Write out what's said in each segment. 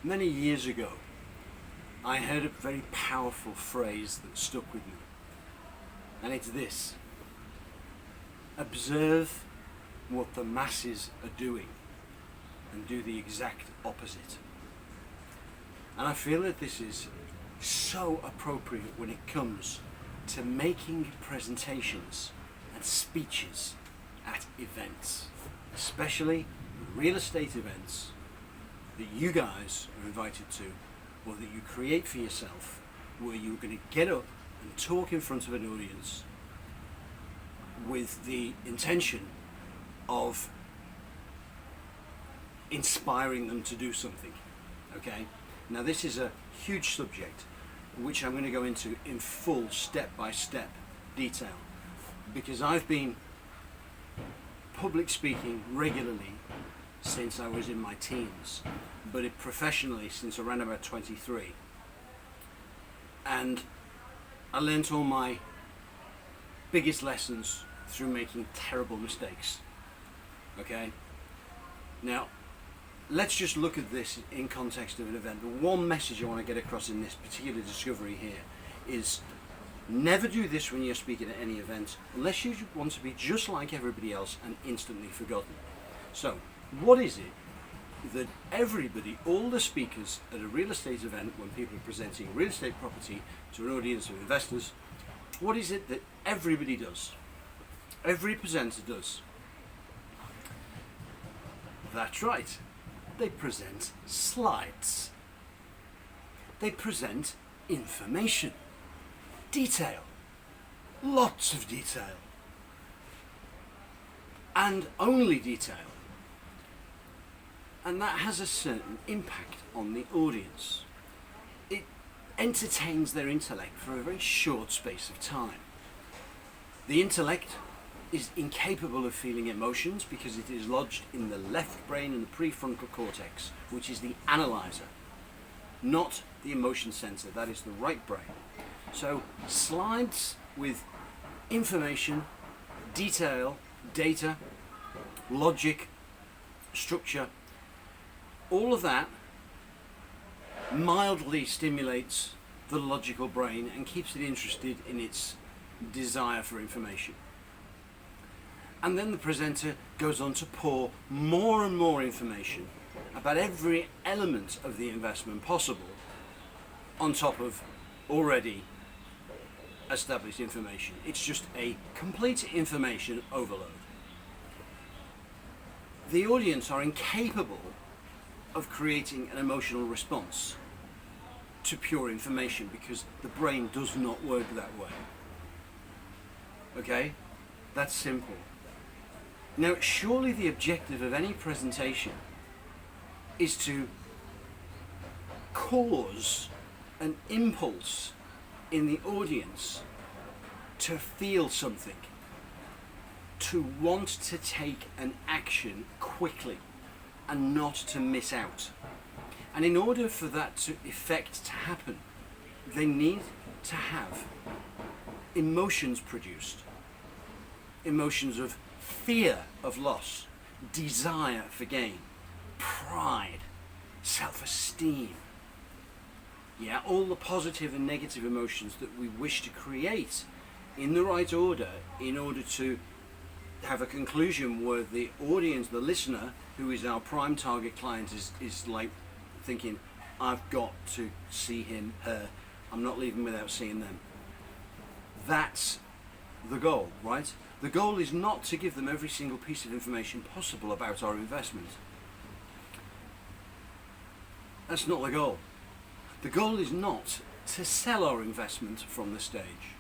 Many years ago, I heard a very powerful phrase that stuck with me, and it's this: observe what the masses are doing and do the exact opposite. And I feel that this is so appropriate when it comes to making presentations and speeches at events, especially real estate events that you guys are invited to, or that you create for yourself, where you're going to get up and talk in front of an audience with the intention of inspiring them to do something. Okay? Now this is a huge subject which I'm going to go into in full step-by-step detail, because I've been public speaking regularly since I was in my teens, but professionally since around about 23. And I learnt all my biggest lessons through making terrible mistakes. Okay? Now, let's just look at this in context of an event. The one message I want to get across in this particular discovery here is never do this when you're speaking at any event unless you want to be just like everybody else and instantly forgotten. So, what is it that everybody, all the speakers at a real estate event, when people are presenting real estate property to an audience of investors, what is it that everybody does? Every presenter does. That's right. They present slides. They present information, detail, lots of detail, and only detail. And that has a certain impact on the audience. It entertains their intellect for a very short space of time. The intellect is incapable of feeling emotions because it is lodged in the left brain and the prefrontal cortex, which is the analyzer, not the emotion center. That is the right brain. So slides with information, detail, data, logic, structure, all of that mildly stimulates the logical brain and keeps it interested in its desire for information. And then the presenter goes on to pour more and more information about every element of the investment possible on top of already established information. It's just a complete information overload. The audience are incapable of creating an emotional response to pure information because the brain does not work that way. Okay? That's simple. Now, surely the objective of any presentation is to cause an impulse in the audience to feel something, to want to take an action quickly and not to miss out. And in order for that effect to happen, they need to have emotions produced. Emotions of fear of loss, desire for gain, pride, self-esteem. Yeah, all the positive and negative emotions that we wish to create in the right order in order to have a conclusion where the audience, the listener, who is our prime target client, is like thinking, I've got to see him, her, I'm not leaving without seeing them. That's the goal, right? The goal is not to give them every single piece of information possible about our investment. That's not the goal. The goal is not to sell our investment from the stage.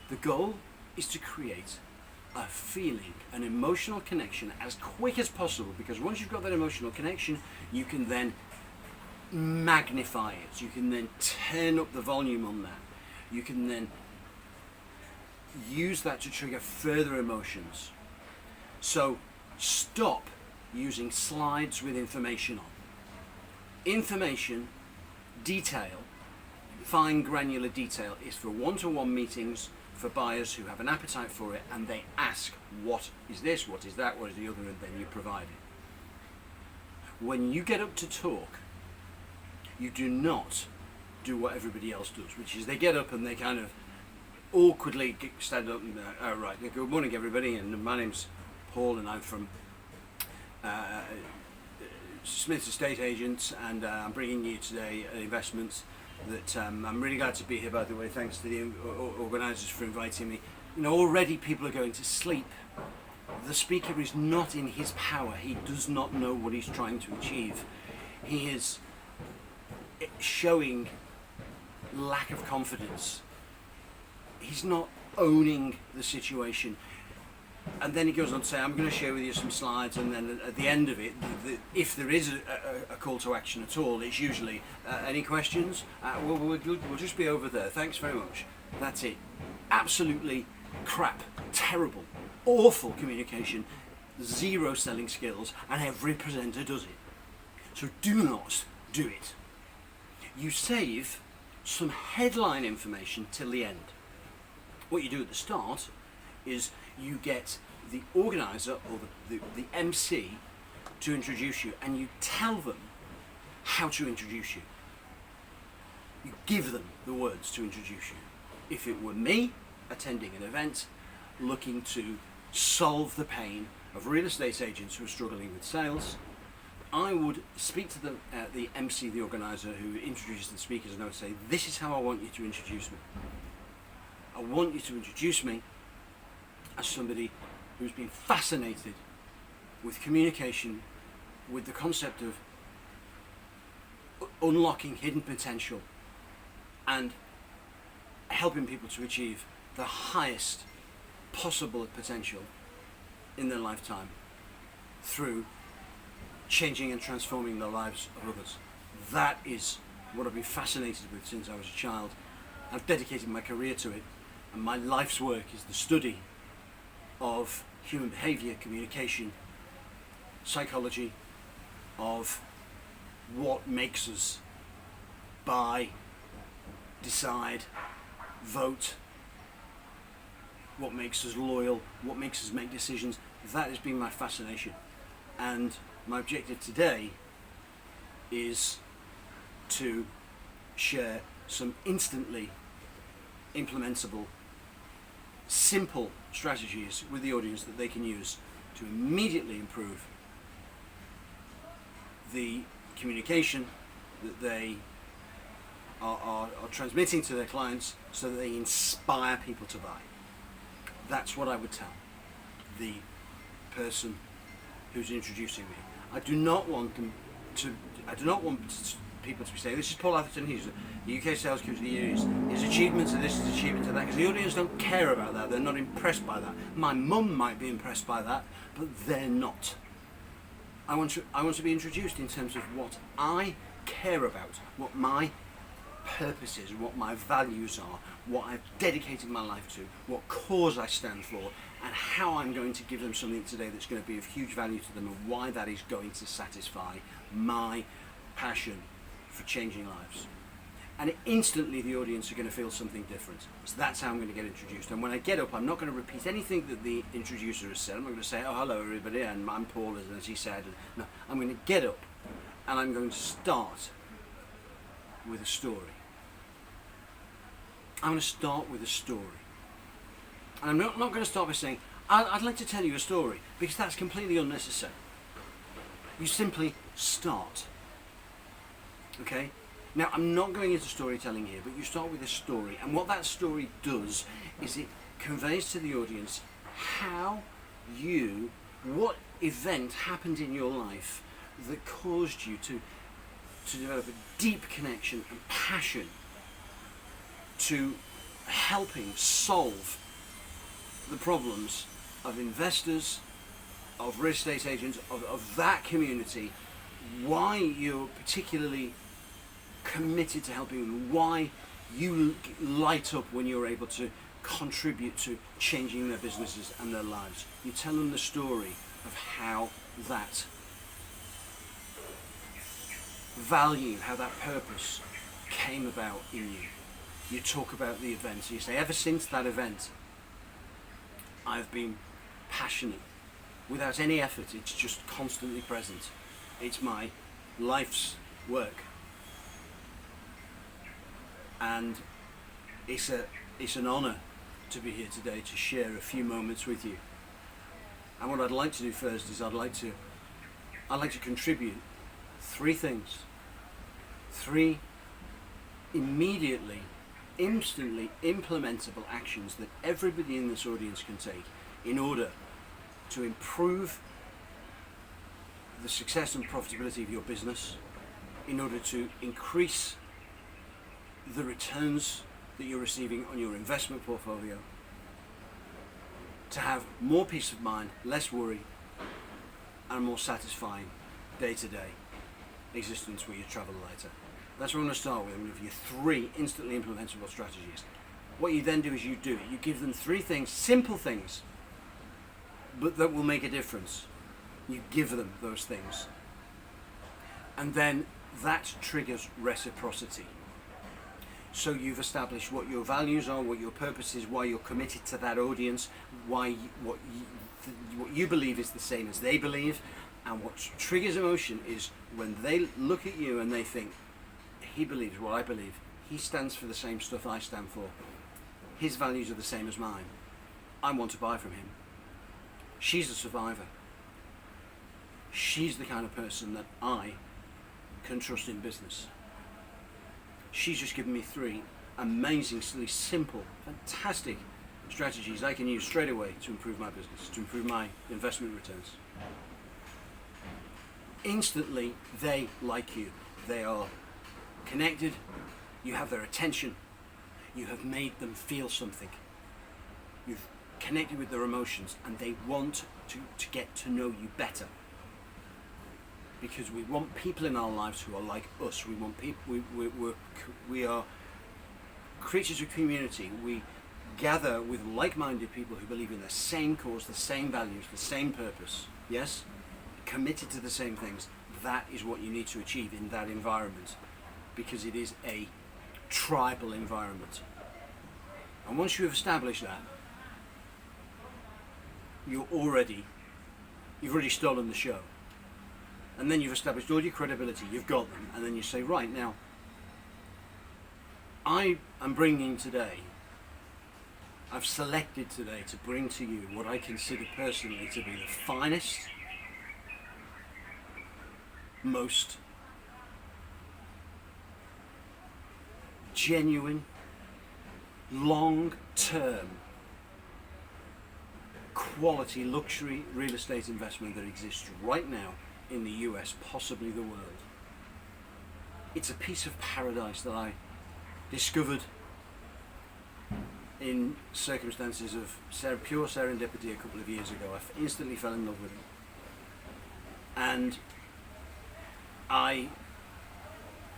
The goal is to create a feeling, an emotional connection as quick as possible, because once you've got that emotional connection, you can then magnify it. You can then turn up the volume on that. You can then use that to trigger further emotions. So stop using slides with information on. Information, detail, fine granular detail is for one-to-one meetings for buyers who have an appetite for it, and they ask, what is this, what is that, what is the other, and then you provide it. When you get up to talk, You do not do what everybody else does, which is they get up and they kind of awkwardly stand up and right, good morning everybody, and my name's Paul and I'm from Smith's Estate Agents, and I'm bringing you today an investment that I'm really glad to be here, by the way. Thanks to the organisers for inviting me. You know, already people are going to sleep. The speaker is not in his power. He does not know what he's trying to achieve. He is showing lack of confidence. He's not owning the situation. And then he goes on to say, I'm going to share with you some slides, and then at the end of it, if there is a call to action at all, it's usually, any questions? We'll just be over there. Thanks very much. That's it. Absolutely crap, terrible, awful communication, zero selling skills, and every presenter does it. So do not do it. You save some headline information till the end. What you do at the start is you get the organizer or the MC to introduce you, and you tell them how to introduce you. You give them the words to introduce you. If it were me attending an event looking to solve the pain of real estate agents who are struggling with sales, I would speak to the MC, the organizer who introduces the speakers, and I would say, this is how I want you to introduce me. I want you to introduce me as somebody who's been fascinated with communication, with the concept of unlocking hidden potential and helping people to achieve the highest possible potential in their lifetime through changing and transforming the lives of others. That is what I've been fascinated with since I was a child. I've dedicated my career to it, and my life's work is the study of human behaviour, communication, psychology, of what makes us buy, decide, vote, what makes us loyal, what makes us make decisions. That has been my fascination. And my objective today is to share some instantly implementable, simple strategies with the audience that they can use to immediately improve the communication that they are transmitting to their clients, so that they inspire people to buy. That's what I would tell the person who's introducing me. I do not want people to be saying, this is Paul Atherton, he's the UK Sales Coach of the Year, his achievements are this, his achievements are that, because the audience don't care about that, they're not impressed by that. My mum might be impressed by that, but they're not. I want to be introduced in terms of what I care about, what my purpose is, what my values are, what I've dedicated my life to, what cause I stand for, and how I'm going to give them something today that's going to be of huge value to them, and why that is going to satisfy my passion for changing lives. And instantly the audience are going to feel something different. So that's how I'm going to get introduced. And when I get up, I'm not going to repeat anything that the introducer has said. I'm not going to say, oh, hello everybody, and I'm Paul, as he said. No, I'm going to get up and I'm going to start with a story. I'm going to start with a story. And I'm not going to start by saying, I'd like to tell you a story, because that's completely unnecessary. You simply start. Okay? Now, I'm not going into storytelling here, but you start with a story, and what that story does is it conveys to the audience what event happened in your life that caused you to develop a deep connection and passion to helping solve the problems of investors, of real estate agents, of that community, why you're particularly committed to helping them, why you light up when you're able to contribute to changing their businesses and their lives. You tell them the story of how that value, how that purpose came about in you. You talk about the event. So you say, ever since that event, I've been passionate. Without any effort, it's just constantly present. It's my life's work. and it's an honour to be here today to share a few moments with you. And what I'd like to do first is I'd like to contribute three things, three immediately, instantly implementable actions that everybody in this audience can take in order to improve the success and profitability of your business, in order to increase the returns that you're receiving on your investment portfolio, to have more peace of mind, less worry, and a more satisfying day-to-day existence where you travel lighter. That's what I'm going to start with. I'm going to give you three instantly implementable strategies. What you then do is you give them three things, simple things, but that will make a difference. You give them those things. And then that triggers reciprocity. So you've established what your values are, what your purpose is, why you're committed to that audience, what you believe is the same as they believe, and what triggers emotion is when they look at you and they think, he believes what I believe, he stands for the same stuff I stand for, his values are the same as mine, I want to buy from him. She's a survivor. She's the kind of person that I can trust in business. She's just given me three amazingly simple, fantastic strategies I can use straight away to improve my business, to improve my investment returns. Instantly, they like you. They are connected. You have their attention. You have made them feel something. You've connected with their emotions, and they want to get to know you better. Because we want people in our lives who are like us. We want people. We are creatures of community. We gather with like-minded people who believe in the same cause, the same values, the same purpose. Yes, committed to the same things. That is what you need to achieve in that environment, because it is a tribal environment. And once you have established that, you've already stolen the show. And then you've established all your credibility, you've got them, and then you say, right, now, I am bringing today, I've selected today to bring to you what I consider personally to be the finest, most genuine, long-term, quality luxury real estate investment that exists right now in the US, possibly the world. It's a piece of paradise that I discovered in circumstances of pure serendipity a couple of years ago. I instantly fell in love with it. And I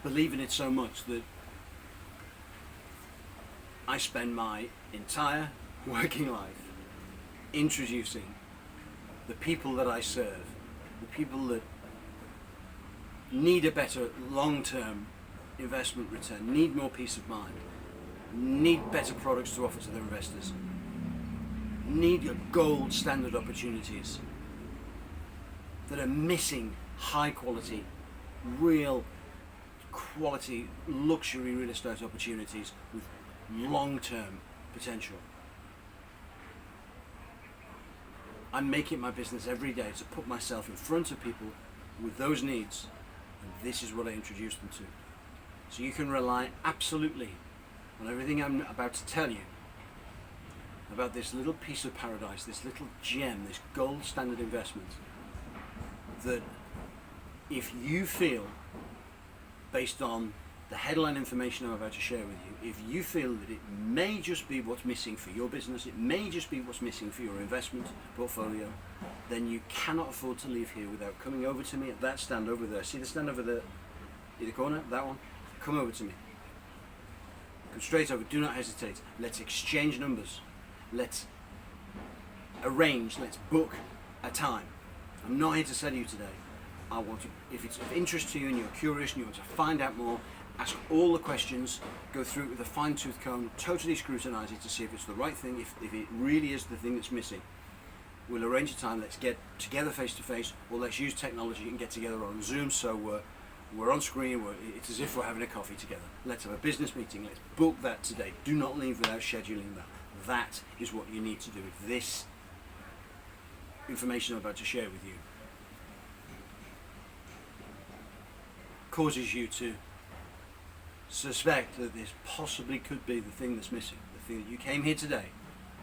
believe in it so much that I spend my entire working life introducing the people that I serve, the people that need a better long-term investment return, need more peace of mind, need better products to offer to their investors, need your gold standard opportunities, that are missing high quality, real quality luxury real estate opportunities with long-term potential. I'm making my business every day to put myself in front of people with those needs, and this is what I introduce them to. So you can rely absolutely on everything I'm about to tell you about this little piece of paradise, this little gem, this gold standard investment, that if you feel, based on the headline information I'm about to share with you, if you feel that it may just be what's missing for your business, it may just be what's missing for your investment portfolio, then you cannot afford to leave here without coming over to me at that stand over there. See the stand over there in the corner? That one? Come over to me. Come straight over. Do not hesitate. Let's exchange numbers. Let's arrange. Let's book a time. I'm not here to sell you today. I want to, if it's of interest to you and you're curious and you want to find out more, ask all the questions, go through it with a fine-tooth comb, totally scrutinize it to see if it's the right thing, if it really is the thing that's missing. We'll arrange a time, let's get together face-to-face, or let's use technology and get together on Zoom, so We're on screen, it's as if we're having a coffee together. Let's have a business meeting, let's book that today. Do not leave without scheduling that. That is what you need to do. If this information I'm about to share with you causes you to suspect that this possibly could be the thing that's missing, the thing that you came here today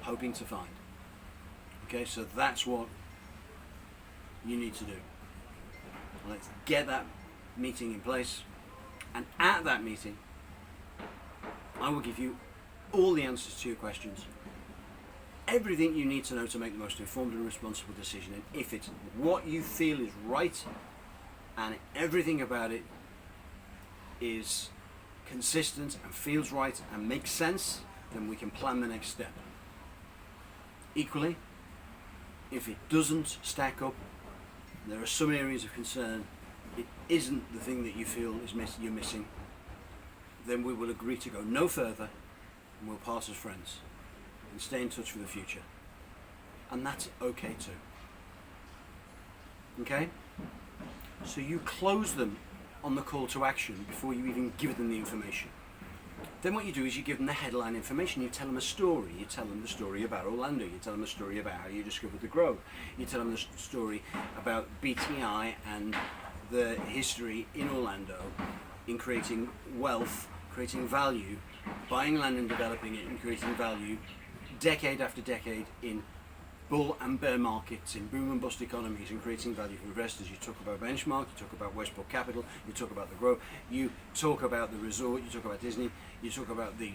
hoping to find. Okay, so that's what you need to do. Let's get that meeting in place, and at that meeting I will give you all the answers to your questions, everything you need to know to make the most informed and responsible decision. And if it's what you feel is right and everything about it is consistent and feels right and makes sense, then we can plan the next step. Equally, if it doesn't stack up, there are some areas of concern, it isn't the thing that you feel is you're missing, then we will agree to go no further and we'll part as friends and stay in touch for the future. And that's okay too. Okay? So you close them on the call to action before you even give them the information. Then what you do is you give them the headline information. You tell them a story. You tell them the story about Orlando. You tell them a story about how you discovered the Grove. You tell them the story about BTI and the history in Orlando in creating wealth, creating value, buying land and developing it, and creating value decade after decade in bull and bear markets, in boom and bust economies, and creating value for investors. You talk about Benchmark, you talk about Westport Capital, you talk about the Grove, you talk about the resort, you talk about Disney, you talk about the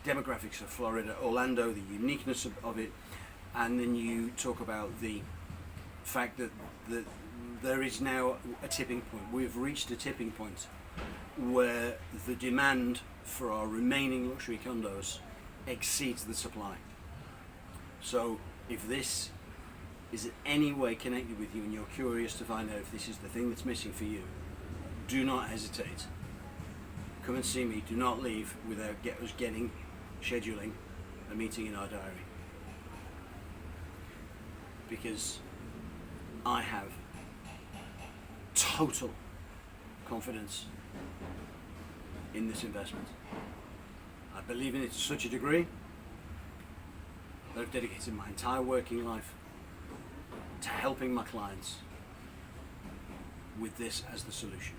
demographics of Florida, Orlando, the uniqueness of it, and then you talk about the fact that there is now a tipping point. We've reached a tipping point where the demand for our remaining luxury condos exceeds the supply. So if this is in any way connected with you and you're curious to find out if this is the thing that's missing for you, do not hesitate. Come and see me. Do not leave without us scheduling a meeting in our diary. Because I have total confidence in this investment. I believe in it to such a degree that I've dedicated my entire working life to helping my clients with this as the solution.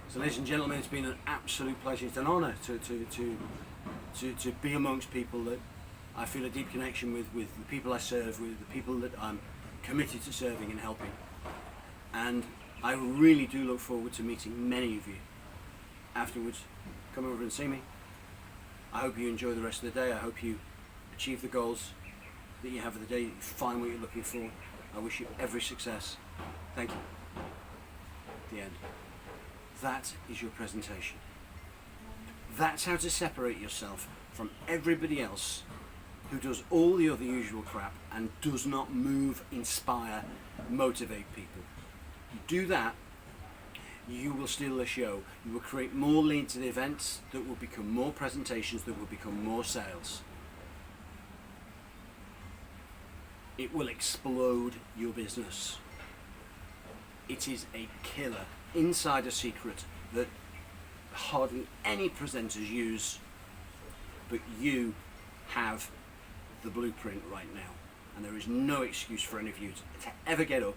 So ladies and gentlemen, it's been an absolute pleasure. It's an honour to be amongst people that I feel a deep connection with the people I serve, with the people that I'm committed to serving and helping. And I really do look forward to meeting many of you afterwards. Come over and see me. I hope you enjoy the rest of the day. I hope you achieve the goals that you have for the day, that you find what you're looking for. I wish you every success. Thank you. The end. That is your presentation. That's how to separate yourself from everybody else who does all the other usual crap and does not move, inspire, motivate people. You do that, you will steal the show. You will create more leads to the events that will become more presentations, that will become more sales. It will explode your business. It is a killer insider secret that hardly any presenters use, but you have the blueprint right now, and there is no excuse for any of you to ever get up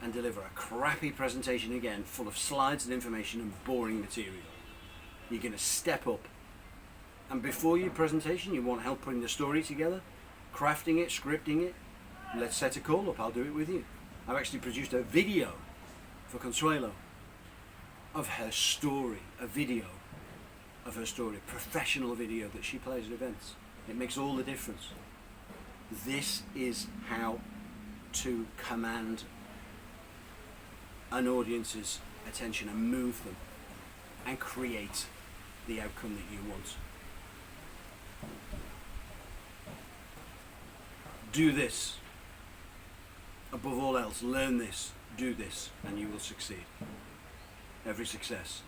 and deliver a crappy presentation again full of slides and information and boring material. You're going to step up, and before your presentation you want help putting the story together, crafting it, scripting it. Let's set a call up, I'll do it with you. I've actually produced a video for Consuelo of her story, a video of her story, a professional video that she plays at events. It makes all the difference. This is how to command an audience's attention and move them and create the outcome that you want. Do this. Above all else, learn this, do this, and you will succeed. Every success.